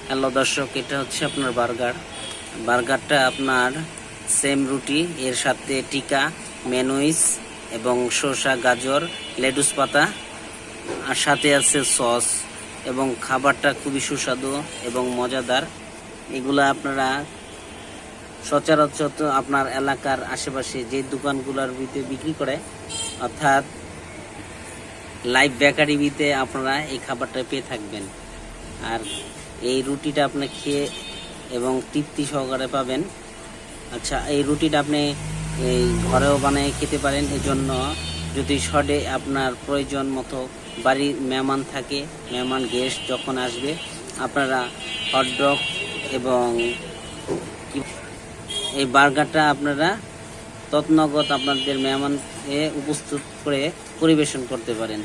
Hello দর্শক, এটা হচ্ছে আপনার বার্গারটা আপনার সেম রুটি, এর সাথে টিকা, মেনুইস এবং শসা, গাজর, লেটুস পাতা, আর সাথে আছে সস। এবং খাবারটা খুবই সুস্বাদু এবং মজাদার। এগুলা আপনারা সচরাচর আপনার এলাকার আশেপাশে যে দোকানগুলোর ভিতরে বিক্রি করে, অর্থাৎ লাইভ বেকারিতে আপনারা এই খাবারটা পেয়ে থাকবেন। আর এই রুটিটা আপনি খেয়ে এবং তৃপ্তি সহকারে পাবেন। আচ্ছা, এই রুটিটা আপনি এই ঘরেও বানিয়ে খেতে পারেন। এজন্য যদি শর্টে আপনার প্রয়োজন মতো বাড়ির মেহমান থাকে, মেহমান গেস্ট যখন আসবে, আপনারা হটডগ এবং এই বার্গারটা আপনারা তৎনগত আপনাদের মেহমানকে উপস্থিত করে পরিবেশন করতে পারেন।